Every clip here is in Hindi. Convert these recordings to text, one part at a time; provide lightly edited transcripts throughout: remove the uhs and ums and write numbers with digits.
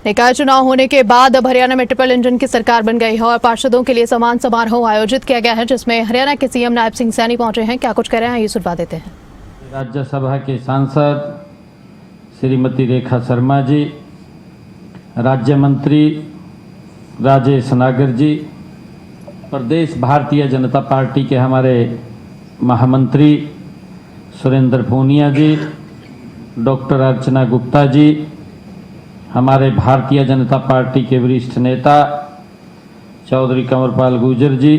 निकाय चुनाव होने के बाद अब हरियाणा में ट्रिपल इंजन की सरकार बन गई है और पार्षदों के लिए सम्मान समारोह आयोजित किया गया है, जिसमें हरियाणा के सीएम नायब सिंह सैनी पहुंचे हैं। क्या कुछ कह रहे हैं, ये सुनवा देते हैं। राज्यसभा के सांसद श्रीमती रेखा शर्मा जी, राज्य मंत्री राजेश नागर जी, प्रदेश भारतीय जनता पार्टी के हमारे महामंत्री सुरेंद्र पूनिया जी, डॉक्टर अर्चना गुप्ता जी, हमारे भारतीय जनता पार्टी के वरिष्ठ नेता चौधरी कंवरपाल गुर्जर जी,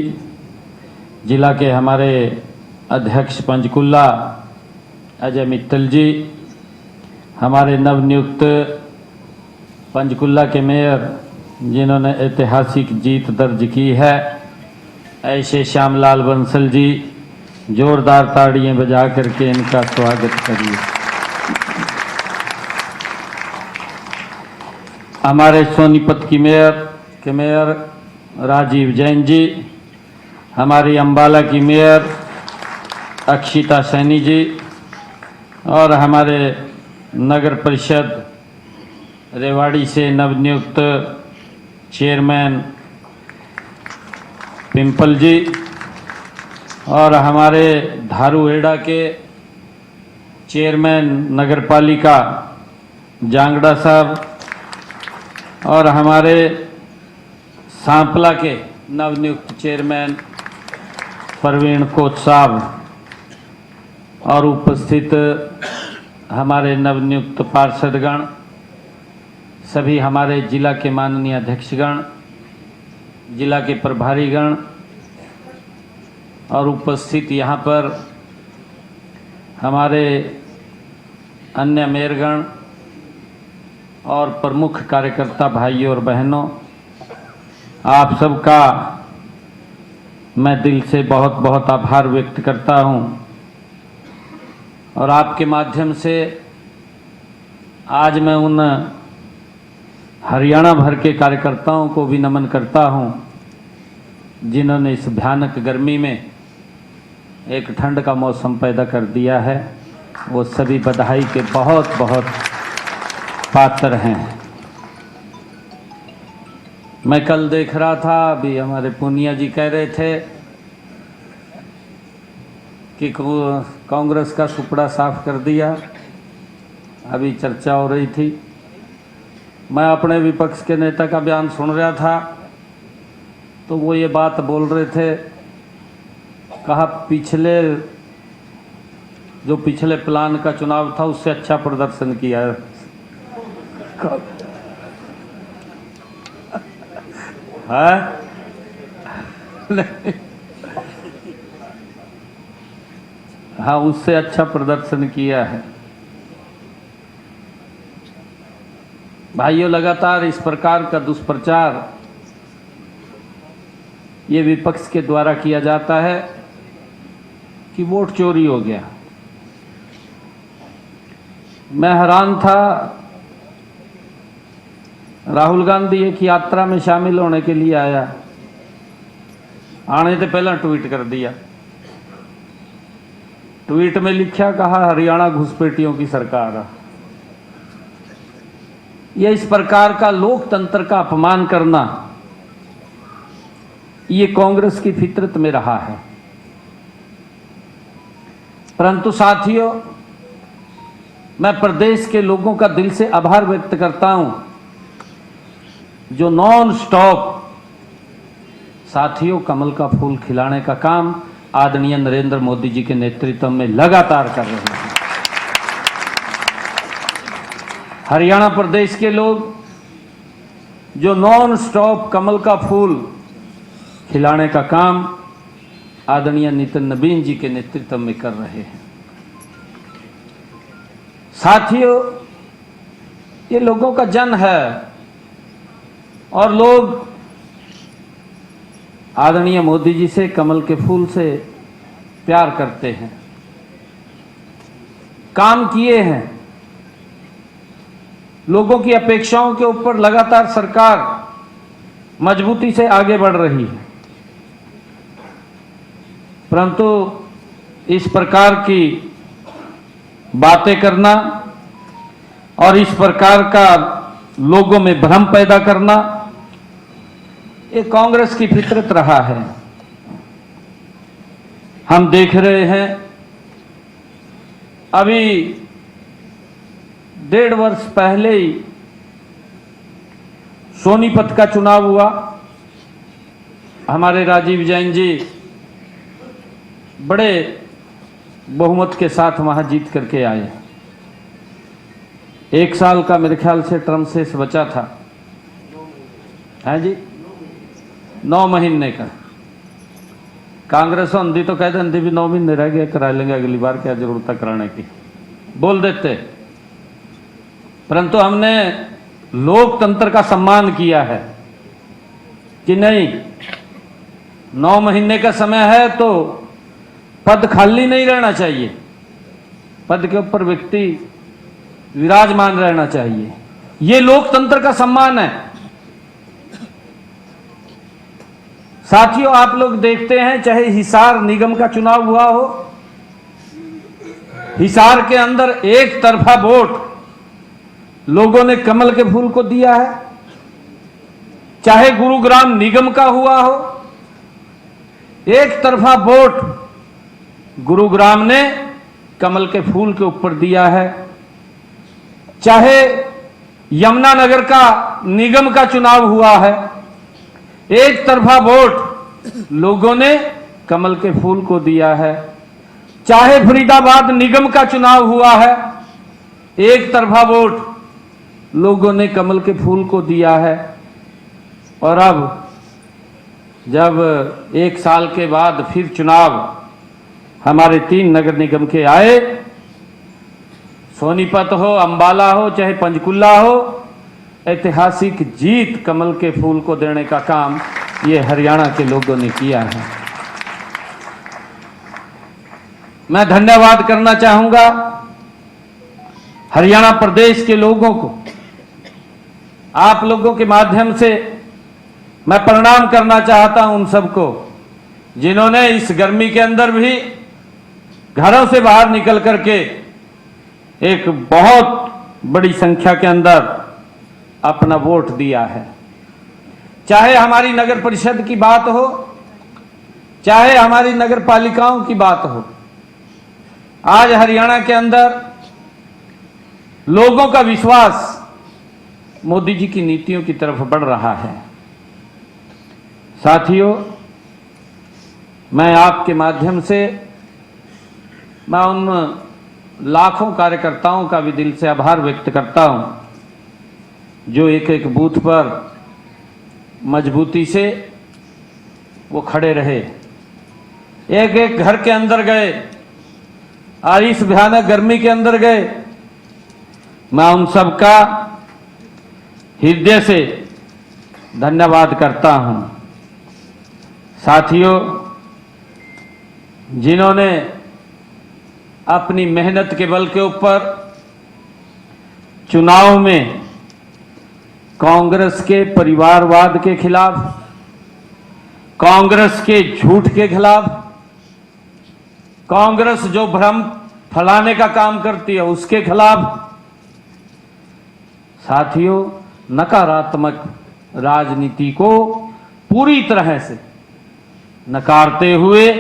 जिला के हमारे अध्यक्ष पंचकुला अजय मित्तल जी, हमारे नवनियुक्त पंचकुला के मेयर जिन्होंने ऐतिहासिक जीत दर्ज की है, ऐसे श्यामलाल बंसल जी, जोरदार ताड़ियां बजा करके इनका स्वागत करिए। हमारे सोनीपत की मेयर राजीव जैन जी, हमारी अंबाला की मेयर अक्षिता सैनी जी और हमारे नगर परिषद रेवाड़ी से नवनियुक्त चेयरमैन पिंपल जी और हमारे धारूहेड़ा के चेयरमैन नगरपालिका जांगड़ा साहब और हमारे सांपला के नवनियुक्त चेयरमैन प्रवीण कोच साहब और उपस्थित हमारे नवनियुक्त पार्षदगण, सभी हमारे जिला के माननीय अध्यक्षगण, जिला के प्रभारीगण और उपस्थित यहाँ पर हमारे अन्य मेयरगण और प्रमुख कार्यकर्ता भाइयों और बहनों, आप सबका मैं दिल से बहुत बहुत आभार व्यक्त करता हूँ और आपके माध्यम से आज मैं उन हरियाणा भर के कार्यकर्ताओं को भी नमन करता हूँ जिन्होंने इस भयानक गर्मी में एक ठंड का मौसम पैदा कर दिया है। वो सभी बधाई के बहुत बहुत पात्र हैं। मैं कल देख रहा था, अभी हमारे पूनिया जी कह रहे थे कि कांग्रेस का सुपड़ा साफ कर दिया, अभी चर्चा हो रही थी। मैं अपने विपक्ष के नेता का बयान सुन रहा था तो वो ये बात बोल रहे थे, कहा पिछले प्लान का चुनाव था उससे अच्छा प्रदर्शन किया है। हाँ, उससे अच्छा प्रदर्शन किया है। भाइयों, लगातार इस प्रकार का दुष्प्रचार ये विपक्ष के द्वारा किया जाता है कि वोट चोरी हो गया। मैं हैरान था, राहुल गांधी एक यात्रा में शामिल होने के लिए आया, आने से पहले ट्वीट कर दिया। ट्वीट में लिखा, कहा हरियाणा घुसपैठियों की सरकार है। यह इस प्रकार का लोकतंत्र का अपमान करना ये कांग्रेस की फितरत में रहा है। परंतु साथियों, मैं प्रदेश के लोगों का दिल से आभार व्यक्त करता हूं जो नॉन स्टॉप साथियों कमल का फूल खिलाने का काम आदरणीय नरेंद्र मोदी जी के नेतृत्व में लगातार कर रहे हैं। हरियाणा प्रदेश के लोग जो नॉन स्टॉप कमल का फूल खिलाने का काम आदरणीय नितिन नवीन जी के नेतृत्व में कर रहे हैं। साथियों, ये लोगों का जन है और लोग आदरणीय मोदी जी से कमल के फूल से प्यार करते हैं, काम किए हैं। लोगों की अपेक्षाओं के ऊपर लगातार सरकार मजबूती से आगे बढ़ रही है। परंतु इस प्रकार की बातें करना और इस प्रकार का लोगों में भ्रम पैदा करना, ये कांग्रेस की फितरत रहा है। हम देख रहे हैं अभी 1.5 वर्ष पहले ही सोनीपत का चुनाव हुआ। हमारे राजीव जैन जी बड़े बहुमत के साथ वहां जीत करके आए। 1 साल का मेरे ख्याल से टर्म से बचा था, है जी, 9 महीने का। कांग्रेस होती तो कह देती भी 9 महीने रह गए, करा लेंगे अगली बार, क्या जरूरत है कराने की, बोल देते। परंतु हमने लोकतंत्र का सम्मान किया है कि नहीं, 9 महीने का समय है तो पद खाली नहीं रहना चाहिए, पद के ऊपर व्यक्ति विराजमान रहना चाहिए। ये लोकतंत्र का सम्मान है। साथियों, आप लोग देखते हैं, चाहे हिसार निगम का चुनाव हुआ हो, हिसार के अंदर एक तरफा वोट लोगों ने कमल के फूल को दिया है। चाहे गुरुग्राम निगम का हुआ हो, एक तरफा वोट गुरुग्राम ने कमल के फूल के ऊपर दिया है। चाहे यमुनानगर का निगम का चुनाव हुआ है, एक तरफा वोट लोगों ने कमल के फूल को दिया है। चाहे फरीदाबाद निगम का चुनाव हुआ है, एक तरफा वोट लोगों ने कमल के फूल को दिया है। और अब जब 1 साल के बाद फिर चुनाव हमारे 3 नगर निगम के आए, सोनीपत हो, अंबाला हो, चाहे पंचकुला हो, ऐतिहासिक जीत कमल के फूल को देने का काम ये हरियाणा के लोगों ने किया है। मैं धन्यवाद करना चाहूंगा हरियाणा प्रदेश के लोगों को। आप लोगों के माध्यम से मैं प्रणाम करना चाहता हूं उन सबको जिन्होंने इस गर्मी के अंदर भी घरों से बाहर निकल करके एक बहुत बड़ी संख्या के अंदर अपना वोट दिया है। चाहे हमारी नगर परिषद की बात हो, चाहे हमारी नगर पालिकाओं की बात हो, आज हरियाणा के अंदर लोगों का विश्वास मोदी जी की नीतियों की तरफ बढ़ रहा है। साथियों, मैं आपके माध्यम से मैं उन लाखों कार्यकर्ताओं का भी दिल से आभार व्यक्त करता हूं जो एक एक बूथ पर मजबूती से वो खड़े रहे, एक एक घर के अंदर गए, और इस भयानक गर्मी के अंदर गए। मैं उन सब का हृदय से धन्यवाद करता हूं। साथियों, जिन्होंने अपनी मेहनत के बल के ऊपर चुनाव में कांग्रेस के परिवारवाद के खिलाफ, कांग्रेस के झूठ के खिलाफ, कांग्रेस जो भ्रम फैलाने का काम करती है उसके खिलाफ, साथियों, नकारात्मक राजनीति को पूरी तरह से नकारते हुए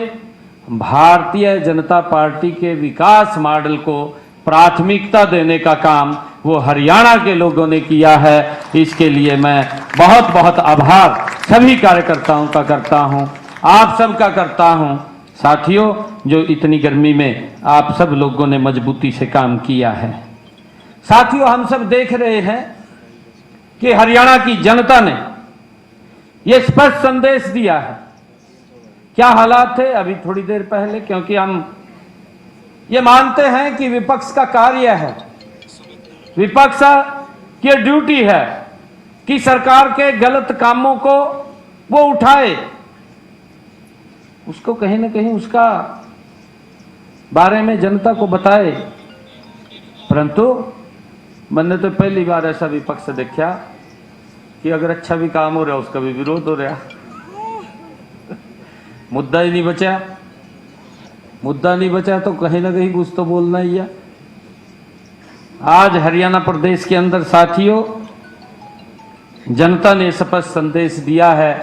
भारतीय जनता पार्टी के विकास मॉडल को प्राथमिकता देने का काम वो हरियाणा के लोगों ने किया है। इसके लिए मैं बहुत बहुत आभार सभी कार्यकर्ताओं का करता हूं, आप सब का करता हूं। साथियों, जो इतनी गर्मी में आप सब लोगों ने मजबूती से काम किया है। साथियों, हम सब देख रहे हैं कि हरियाणा की जनता ने यह स्पष्ट संदेश दिया है। क्या हालात थे अभी थोड़ी देर पहले, क्योंकि हम ये मानते हैं कि विपक्ष का कार्य है, विपक्ष की ड्यूटी है कि सरकार के गलत कामों को वो उठाए, उसको कहीं ना कहीं उसका बारे में जनता को बताए। परंतु मैंने तो पहली बार ऐसा विपक्ष देखा कि अगर अच्छा भी काम हो रहा उसका भी विरोध हो रहा। मुद्दा ही नहीं बचा, मुद्दा नहीं बचा तो कहीं ना कहीं कुछ तो बोलना ही है। आज हरियाणा प्रदेश के अंदर साथियों जनता ने स्पष्ट संदेश दिया है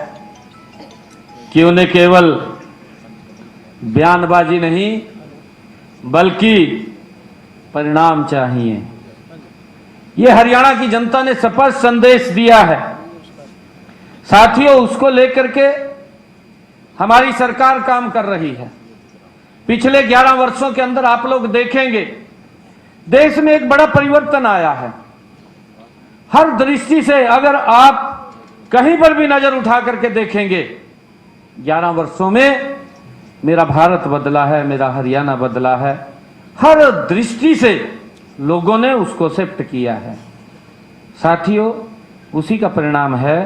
कि उन्हें केवल बयानबाजी नहीं बल्कि परिणाम चाहिए। ये हरियाणा की जनता ने स्पष्ट संदेश दिया है। साथियों, उसको लेकर के हमारी सरकार काम कर रही है। पिछले 11 वर्षों के अंदर आप लोग देखेंगे देश में एक बड़ा परिवर्तन आया है। हर दृष्टि से अगर आप कहीं पर भी नजर उठा करके देखेंगे, 11 वर्षों में मेरा भारत बदला है, मेरा हरियाणा बदला है। हर दृष्टि से लोगों ने उसको एक्सेप्ट किया है। साथियों, उसी का परिणाम है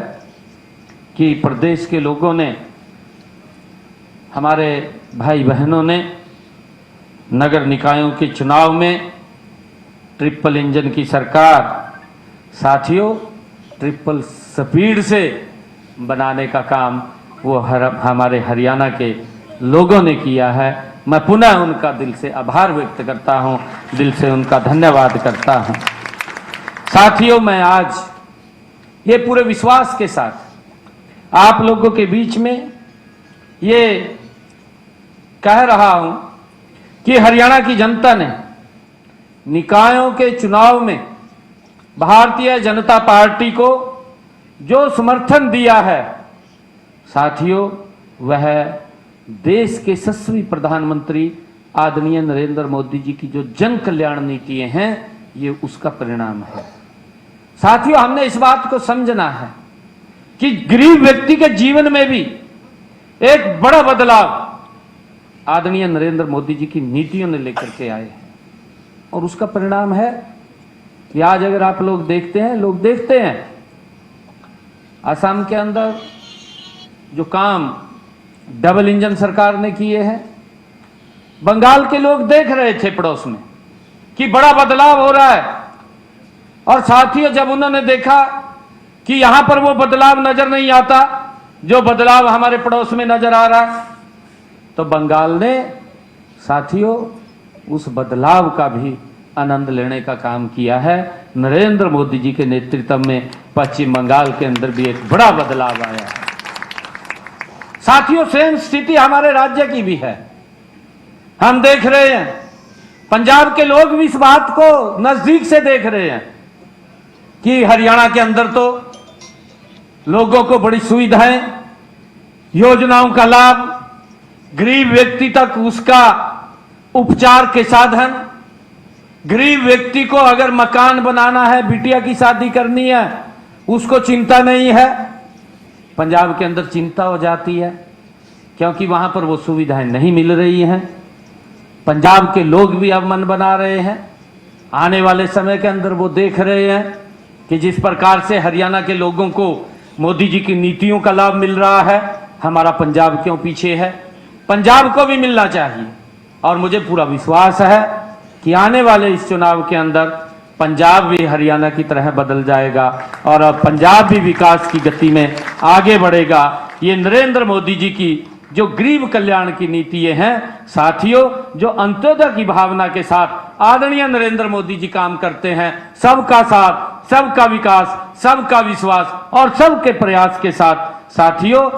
कि प्रदेश के लोगों ने, हमारे भाई बहनों ने नगर निकायों के चुनाव में ट्रिपल इंजन की सरकार, साथियों ट्रिपल स्पीड से बनाने का काम वो हमारे हरियाणा के लोगों ने किया है। मैं पुनः उनका दिल से आभार व्यक्त करता हूं, दिल से उनका धन्यवाद करता हूं। साथियों, मैं आज ये पूरे विश्वास के साथ आप लोगों के बीच में ये कह रहा हूं कि हरियाणा की जनता ने निकायों के चुनाव में भारतीय जनता पार्टी को जो समर्थन दिया है, साथियों वह देश के यशस्वी प्रधानमंत्री आदरणीय नरेंद्र मोदी जी की जो जन कल्याण नीतियां हैं, ये उसका परिणाम है। साथियों, हमने इस बात को समझना है कि गरीब व्यक्ति के जीवन में भी एक बड़ा बदलाव आदरणीय नरेंद्र मोदी जी की नीतियों ने लेकर के आए हैं और उसका परिणाम है कि आज अगर आप लोग देखते हैं असम के अंदर जो काम डबल इंजन सरकार ने किए हैं, बंगाल के लोग देख रहे थे पड़ोस में कि बड़ा बदलाव हो रहा है। और साथियों, जब उन्होंने देखा कि यहां पर वो बदलाव नजर नहीं आता जो बदलाव हमारे पड़ोस में नजर आ रहा है, तो बंगाल ने साथियों उस बदलाव का भी आनंद लेने का काम किया है। नरेंद्र मोदी जी के नेतृत्व में पश्चिम बंगाल के अंदर भी एक बड़ा बदलाव आया है। साथियों, सेम स्थिति हमारे राज्य की भी है। हम देख रहे हैं, पंजाब के लोग भी इस बात को नजदीक से देख रहे हैं कि हरियाणा के अंदर तो लोगों को बड़ी सुविधाएं, योजनाओं का लाभ, गरीब व्यक्ति तक उसका उपचार के साधन, गरीब व्यक्ति को अगर मकान बनाना है, बिटिया की शादी करनी है, उसको चिंता नहीं है। पंजाब के अंदर चिंता हो जाती है क्योंकि वहां पर वो सुविधाएं नहीं मिल रही हैं। पंजाब के लोग भी अब मन बना रहे हैं। आने वाले समय के अंदर वो देख रहे हैं कि जिस प्रकार से हरियाणा के लोगों को मोदी जी की नीतियों का लाभ मिल रहा है, हमारा पंजाब क्यों पीछे है। पंजाब को भी मिलना चाहिए और मुझे पूरा विश्वास है कि आने वाले इस चुनाव के अंदर पंजाब भी हरियाणा की तरह बदल जाएगा और अब पंजाब भी विकास की गति में आगे बढ़ेगा। ये नरेंद्र मोदी जी की जो गरीब कल्याण की नीतियां हैं, साथियों जो अंत्योदय की भावना के साथ आदरणीय नरेंद्र मोदी जी काम करते हैं, सबका साथ, सबका विकास, सबका विश्वास और सबके प्रयास के साथ, साथियों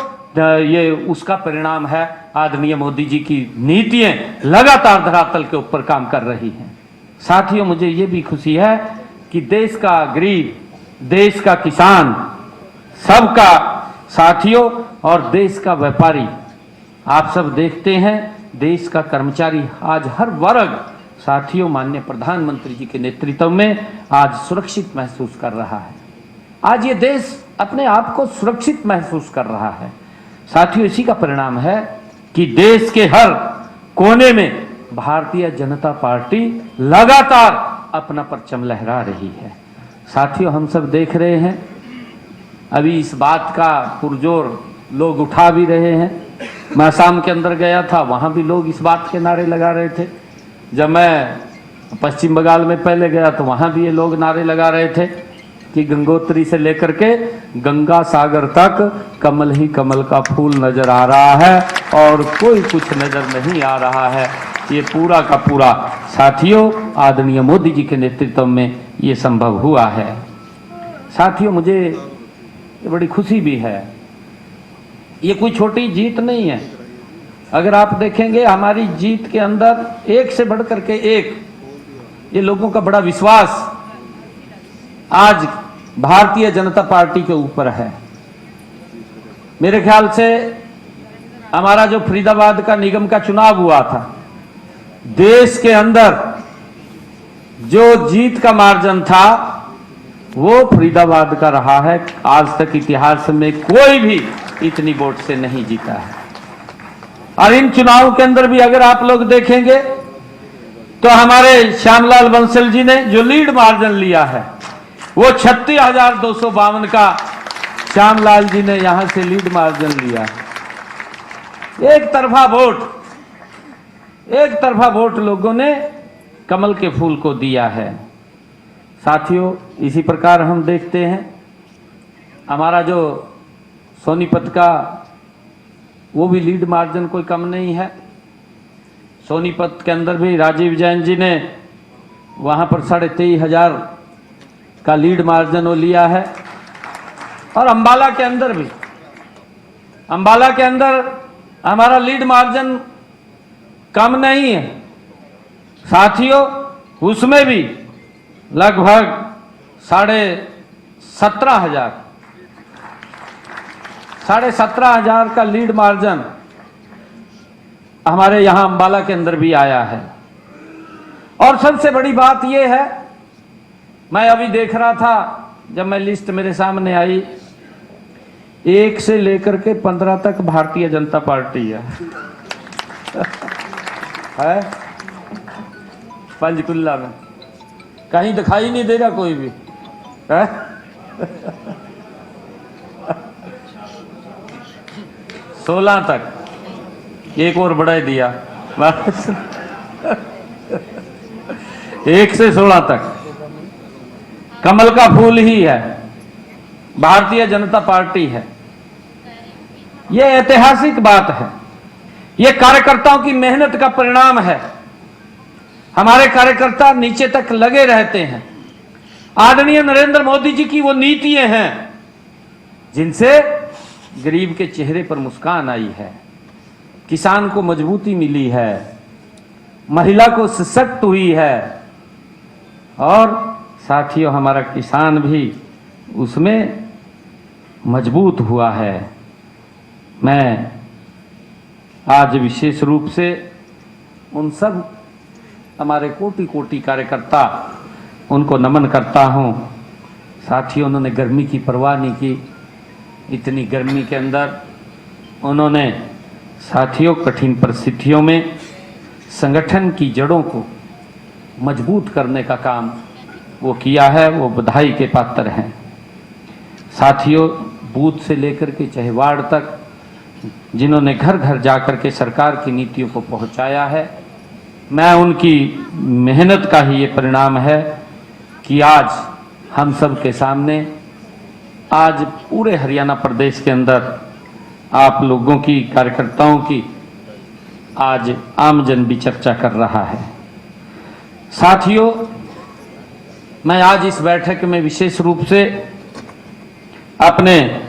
ये उसका परिणाम है। आदरणीय मोदी जी की नीतियां लगातार धरातल के ऊपर काम कर रही हैं। साथियों, मुझे ये भी खुशी है कि देश का गरीब, देश का किसान, सबका साथियों और देश का व्यापारी, आप सब देखते हैं देश का कर्मचारी, आज हर वर्ग साथियों माननीय प्रधानमंत्री जी के नेतृत्व में आज सुरक्षित महसूस कर रहा है। आज ये देश अपने आप को सुरक्षित महसूस कर रहा है। साथियों, इसी का परिणाम है कि देश के हर कोने में भारतीय जनता पार्टी लगातार अपना परचम लहरा रही है। साथियों, हम सब देख रहे हैं, अभी इस बात का पुरजोर लोग उठा भी रहे हैं। मैं असम के अंदर गया था, वहां भी लोग इस बात के नारे लगा रहे थे। जब मैं पश्चिम बंगाल में पहले गया तो वहां भी ये लोग नारे लगा रहे थे कि गंगोत्री से लेकर के गंगा सागर तक कमल ही कमल का फूल नजर आ रहा है और कोई कुछ नजर नहीं आ रहा है। ये पूरा का पूरा साथियों आदरणीय मोदी जी के नेतृत्व में ये संभव हुआ है। साथियों, मुझे ये बड़ी खुशी भी है। ये कोई छोटी जीत नहीं है। अगर आप देखेंगे हमारी जीत के अंदर एक से बढ़कर के एक ये लोगों का बड़ा विश्वास आज भारतीय जनता पार्टी के ऊपर है। मेरे ख्याल से हमारा जो फरीदाबाद का निगम का चुनाव हुआ था, देश के अंदर जो जीत का मार्जिन था वो फरीदाबाद का रहा है। आज तक इतिहास में कोई भी इतनी वोट से नहीं जीता है। और इन चुनाव के अंदर भी अगर आप लोग देखेंगे तो हमारे श्यामलाल बंसल जी ने जो लीड मार्जिन लिया है वो 36,252 का श्यामलाल जी ने यहां से लीड मार्जिन लिया है। एक तरफा वोट लोगों ने कमल के फूल को दिया है। साथियों, इसी प्रकार हम देखते हैं हमारा जो सोनीपत का वो भी लीड मार्जिन कोई कम नहीं है। सोनीपत के अंदर भी राजीव जैन जी ने वहां पर 23,500 का लीड मार्जिन वो लिया है। और अंबाला के अंदर हमारा लीड मार्जिन कम नहीं है। साथियों, उसमें भी लगभग 17,500 का लीड मार्जिन हमारे यहां अंबाला के अंदर भी आया है। और सबसे बड़ी बात यह है, मैं अभी देख रहा था जब मैं लिस्ट मेरे सामने आई, 1 से लेकर के 15 तक भारतीय जनता पार्टी है पंचकुला में कहीं दिखाई नहीं दे रहा कोई भी है? 16 तक एक और बढ़ा दिया 1 से 16 तक कमल का फूल ही है, भारतीय जनता पार्टी है। यह ऐतिहासिक बात है। यह कार्यकर्ताओं की मेहनत का परिणाम है। हमारे कार्यकर्ता नीचे तक लगे रहते हैं। आदरणीय नरेंद्र मोदी जी की वो नीतियां हैं जिनसे गरीब के चेहरे पर मुस्कान आई है, किसान को मजबूती मिली है, महिला को सशक्त हुई है और साथियों हमारा किसान भी उसमें मजबूत हुआ है। मैं आज विशेष रूप से उन सब हमारे कोटि कोटि कार्यकर्ता उनको नमन करता हूं। साथियों, उन्होंने गर्मी की परवाह नहीं की। इतनी गर्मी के अंदर उन्होंने साथियों कठिन परिस्थितियों में संगठन की जड़ों को मजबूत करने का काम वो किया है। वो बधाई के पात्र हैं। साथियों, बूथ से लेकर के चाहे वार्ड तक जिन्होंने घर घर जाकर के सरकार की नीतियों को पहुंचाया है, मैं उनकी मेहनत का ही ये परिणाम है कि आज हम सब के सामने आज पूरे हरियाणा प्रदेश के अंदर आप लोगों की, कार्यकर्ताओं की आज आमजन भी चर्चा कर रहा है। साथियों, मैं आज इस बैठक में विशेष रूप से अपने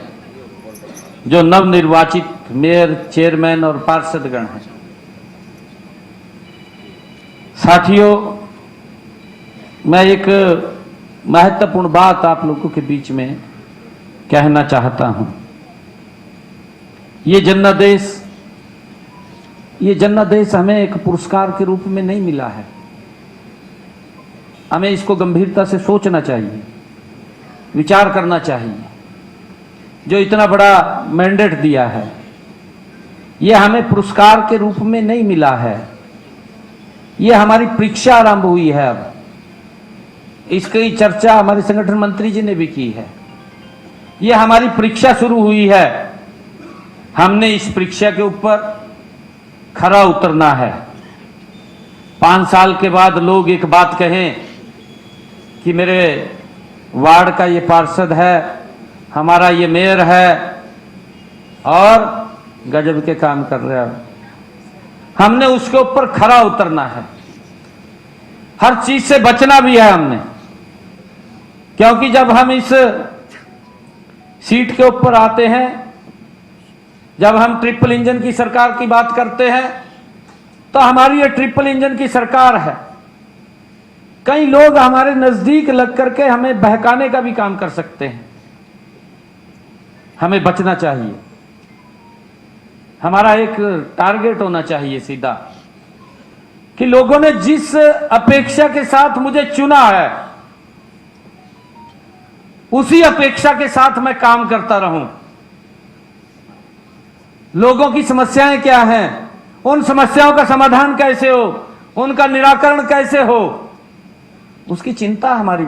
जो नवनिर्वाचित मेयर, चेयरमैन और पार्षदगण हैं, साथियों, मैं एक महत्वपूर्ण बात आप लोगों के बीच में कहना चाहता हूं। ये जनादेश हमें एक पुरस्कार के रूप में नहीं मिला है। हमें इसको गंभीरता से सोचना चाहिए, विचार करना चाहिए। जो इतना बड़ा मैंडेट दिया है, यह हमें पुरस्कार के रूप में नहीं मिला है। यह हमारी परीक्षा आरंभ हुई है। अब इसकी चर्चा हमारे संगठन मंत्री जी ने भी की है। यह हमारी परीक्षा शुरू हुई है। हमने इस परीक्षा के ऊपर खरा उतरना है। 5 साल के बाद लोग एक बात कहें कि मेरे वार्ड का ये पार्षद है, हमारा ये मेयर है और गजब के काम कर रहे हैं। हमने उसके ऊपर खरा उतरना है। हर चीज से बचना भी है हमने, क्योंकि जब हम इस सीट के ऊपर आते हैं, जब हम ट्रिपल इंजन की सरकार की बात करते हैं तो हमारी ये ट्रिपल इंजन की सरकार है। कई लोग हमारे नजदीक लग करके हमें बहकाने का भी काम कर सकते हैं, हमें बचना चाहिए। हमारा एक टारगेट होना चाहिए सीधा कि लोगों ने जिस अपेक्षा के साथ मुझे चुना है उसी अपेक्षा के साथ मैं काम करता रहूं। लोगों की समस्याएं क्या हैं, उन समस्याओं का समाधान कैसे हो, उनका निराकरण कैसे हो, उसकी चिंता हमारी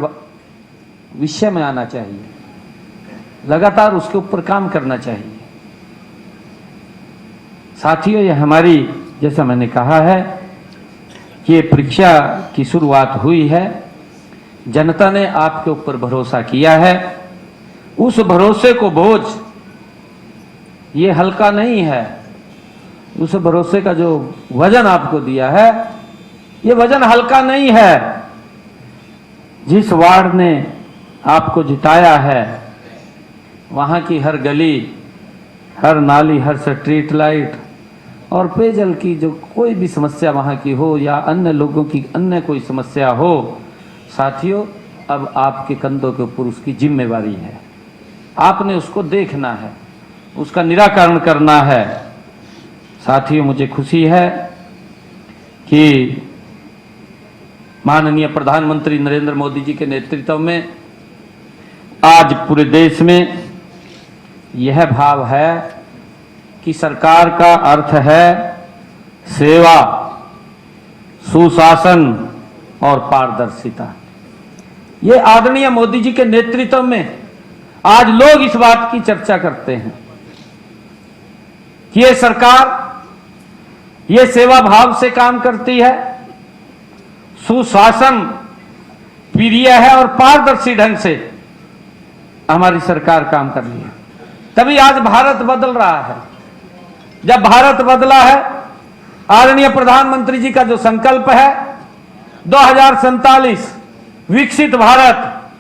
विषय में आना चाहिए। लगातार उसके ऊपर काम करना चाहिए। साथियों, ये हमारी, जैसा मैंने कहा है कि ये परीक्षा की शुरुआत हुई है। जनता ने आपके ऊपर भरोसा किया है। उस भरोसे को बोझ ये हल्का नहीं है। उस भरोसे का जो वजन आपको दिया है ये वजन हल्का नहीं है। जिस वार्ड ने आपको जिताया है वहां की हर गली, हर नाली, हर स्ट्रीट लाइट और पेयजल की जो कोई भी समस्या वहां की हो या अन्य लोगों की अन्य कोई समस्या हो, साथियों अब आपके कंधों के ऊपर उसकी जिम्मेवारी है। आपने उसको देखना है, उसका निराकरण करना है। साथियों, मुझे खुशी है कि माननीय प्रधानमंत्री नरेंद्र मोदी जी के नेतृत्व में आज पूरे देश में यह भाव है कि सरकार का अर्थ है सेवा, सुशासन और पारदर्शिता। ये आदरणीय मोदी जी के नेतृत्व में आज लोग इस बात की चर्चा करते हैं कि ये सरकार ये सेवा भाव से काम करती है, सुशासन प्रिय है और पारदर्शी ढंग से हमारी सरकार काम कर रही है। तभी आज भारत बदल रहा है। जब भारत बदला है, आदरणीय प्रधानमंत्री जी का जो संकल्प है 2047 विकसित भारत,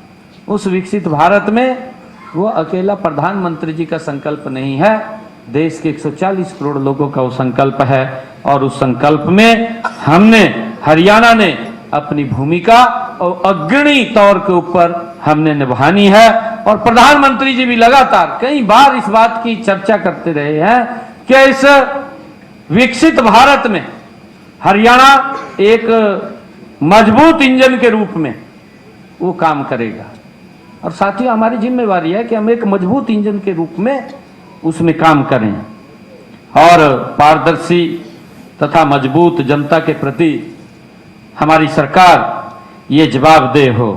उस विकसित भारत में वो अकेला प्रधानमंत्री जी का संकल्प नहीं है, देश के 140 करोड़ लोगों का वो संकल्प है। और उस संकल्प में हमने, हरियाणा ने अपनी भूमिका और अग्रणी तौर के ऊपर हमने निभानी है। और प्रधानमंत्री जी भी लगातार कई बार इस बात की चर्चा करते रहे हैं कि इस विकसित भारत में हरियाणा एक मजबूत इंजन के रूप में वो काम करेगा। और साथियों, हमारी जिम्मेवारी है कि हम एक मजबूत इंजन के रूप में उसमें काम करें और पारदर्शी तथा मजबूत जनता के प्रति हमारी सरकार ये जवाबदेह हो।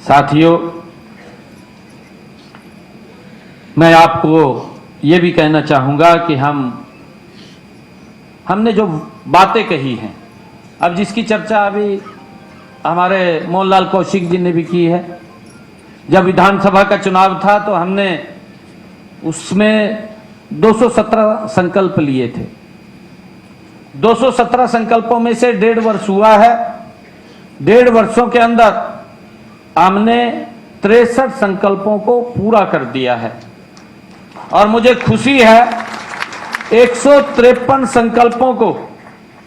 साथियों, मैं आपको ये भी कहना चाहूंगा कि हमने जो बातें कही हैं, अब जिसकी चर्चा अभी हमारे मोहनलाल कौशिक जी ने भी की है। जब विधानसभा का चुनाव था तो हमने उसमें 217 संकल्प लिए थे। 217 संकल्पों में से 1.5 वर्ष हुआ है। 1.5 वर्षों के अंदर हमने 63 संकल्पों को पूरा कर दिया है। और मुझे खुशी है 153 संकल्पों को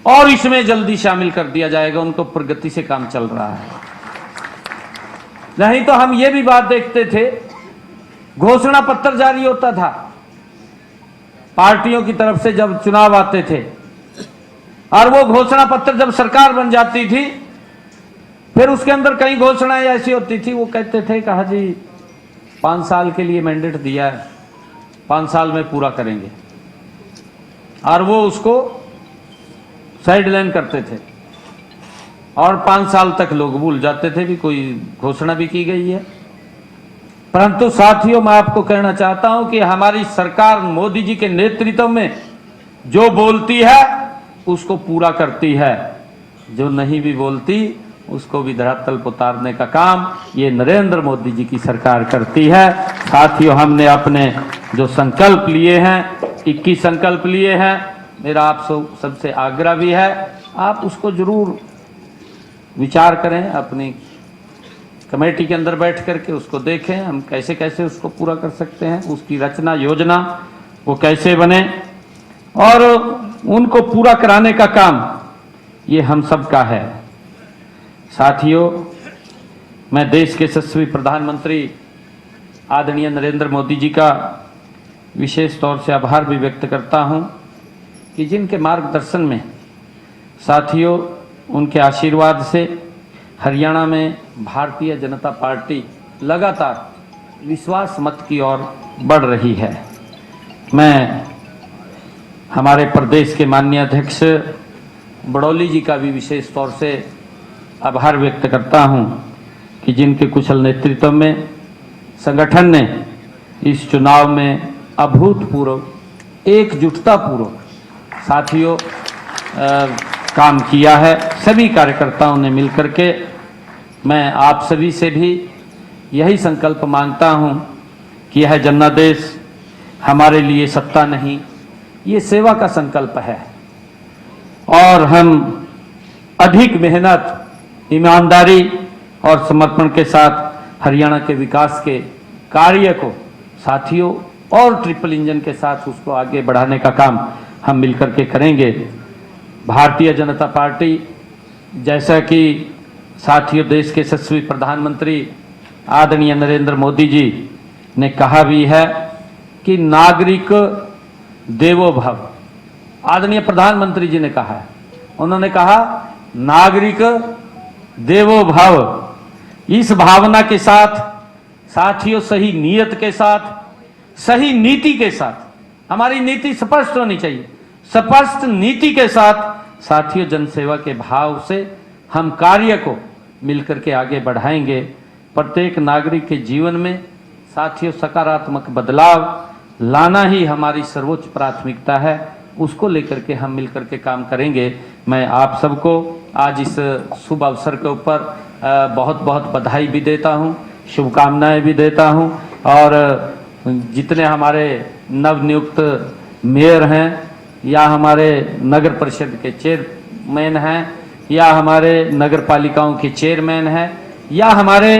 और इसमें जल्दी शामिल कर दिया जाएगा। उनको प्रगति से काम चल रहा है। नहीं तो हम ये भी बात देखते थे, घोषणा पत्र जारी होता था पार्टियों की तरफ से जब चुनाव आते थे, और वो घोषणा पत्र जब सरकार बन जाती थी फिर उसके अंदर कई घोषणाएं ऐसी होती थी, वो कहते थे कहा जी 5 साल के लिए मैंडेट दिया है, 5 साल में पूरा करेंगे, और वो उसको साइडलाइन करते थे और 5 साल तक लोग भूल जाते थे भी कोई घोषणा भी की गई है। परंतु साथियों, मैं आपको कहना चाहता हूं कि हमारी सरकार मोदी जी के नेतृत्व में जो बोलती है उसको पूरा करती है, जो नहीं भी बोलती उसको भी धरातल पर उतारने का काम ये नरेंद्र मोदी जी की सरकार करती है। साथियों, हमने अपने जो संकल्प लिए हैं, 21 संकल्प लिए हैं, मेरा आप सबसे आग्रह भी है आप उसको जरूर विचार करें, अपनी कमेटी के अंदर बैठ करके उसको देखें हम कैसे कैसे उसको पूरा कर सकते हैं, उसकी रचना योजना वो कैसे बने और उनको पूरा कराने का काम ये हम सब का है। साथियों, मैं देश के यशस्वी प्रधानमंत्री आदरणीय नरेंद्र मोदी जी का विशेष तौर से आभार भी व्यक्त करता हूं कि जिनके मार्गदर्शन में साथियों उनके आशीर्वाद से हरियाणा में भारतीय जनता पार्टी लगातार विश्वास मत की ओर बढ़ रही है। मैं हमारे प्रदेश के माननीय अध्यक्ष बड़ौली जी का भी विशेष तौर से आभार व्यक्त करता हूं कि जिनके कुशल नेतृत्व में संगठन ने इस चुनाव में अभूतपूर्व एकजुटतापूर्वक साथियों काम किया है। सभी कार्यकर्ताओं ने मिलकर के मैं आप सभी से भी यही संकल्प मांगता हूं कि यह जनादेश हमारे लिए सत्ता नहीं, ये सेवा का संकल्प है और हम अधिक मेहनत, ईमानदारी और समर्पण के साथ हरियाणा के विकास के कार्य को साथियों और ट्रिपल इंजन के साथ उसको आगे बढ़ाने का काम हम मिलकर के करेंगे। भारतीय जनता पार्टी, जैसा कि साथियों देश के यशस्वी प्रधानमंत्री आदरणीय नरेंद्र मोदी जी ने कहा भी है कि नागरिक देवो भव। आदरणीय प्रधानमंत्री जी ने कहा है, उन्होंने कहा नागरिक देवो भव। इस भावना के साथ साथियों सही नीयत के साथ, सही नीति के साथ, हमारी नीति स्पष्ट होनी चाहिए, स्पष्ट नीति के साथ साथियों जनसेवा के भाव से हम कार्य को मिलकर के आगे बढ़ाएंगे। प्रत्येक नागरिक के जीवन में साथियों सकारात्मक बदलाव लाना ही हमारी सर्वोच्च प्राथमिकता है, उसको लेकर के हम मिलकर के काम करेंगे। मैं आप सबको आज इस शुभ अवसर के ऊपर बहुत बहुत बधाई भी देता हूं, शुभकामनाएं भी देता हूं और जितने हमारे नवनियुक्त मेयर हैं या हमारे नगर परिषद के चेयरमैन हैं या हमारे नगर पालिकाओं के चेयरमैन हैं या हमारे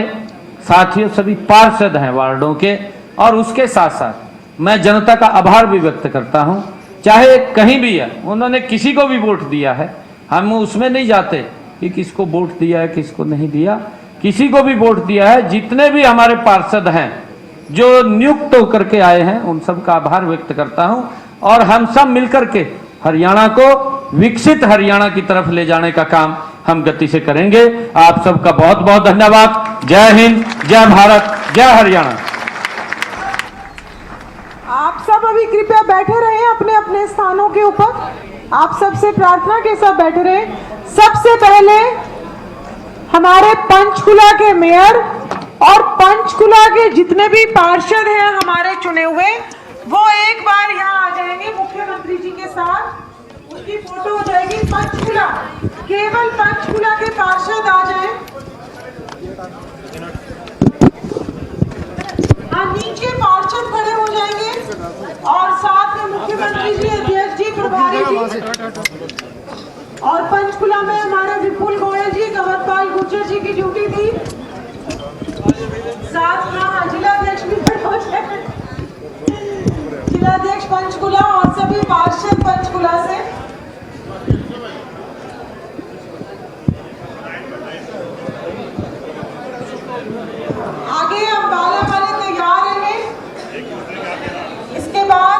साथियों सभी पार्षद हैं वार्डों के, और उसके साथ साथ मैं जनता का आभार भी व्यक्त करता हूं, चाहे कहीं भी है उन्होंने किसी को भी वोट दिया है, हम उसमें नहीं जाते कि किसको वोट दिया है किसको नहीं दिया, किसी को भी वोट दिया है, जितने भी हमारे पार्षद हैं जो नियुक्त होकर के आए हैं उन सब का आभार व्यक्त करता हूं और हम सब मिलकर के हरियाणा को विकसित हरियाणा की तरफ ले जाने का काम हम गति से करेंगे। आप सबका बहुत बहुत धन्यवाद। जय हिंद, जय भारत, जय हरियाणा। आप सब अभी कृपया बैठे रहें अपने अपने स्थानों के ऊपर। आप सबसे प्रार्थना के साथ बैठे रहें। सबसे पहले हमारे पंचकुला के मेयर और पंचकुला के जितने भी पार्षद हैं हमारे चुने हुए, वो एक बार यहाँ आ जाएंगे मुख्यमंत्री जी के साथ, उसकी फोटो हो जाएगी। पंचकुला, केवल पंचकुला के पार्षद आ जाएं। हाँ, नीचे पार्षद खड़े हो जाएंगे और साथ में मुख्यमंत्री जी, अध्यक्ष जी, प्रभारी जी। और पंचकुला में हमारे विपुल गोयल जी, कंवरपाल गुर्जर जी की ड्यूटी थी। साथ में जिलाध्यक्ष भी खड़े हो जाए, जिलाध्यक्ष पंचकुला और सभी पार्षद पंचकुला से। आगे हम बाला वाले तैयार हैं। इसके बाद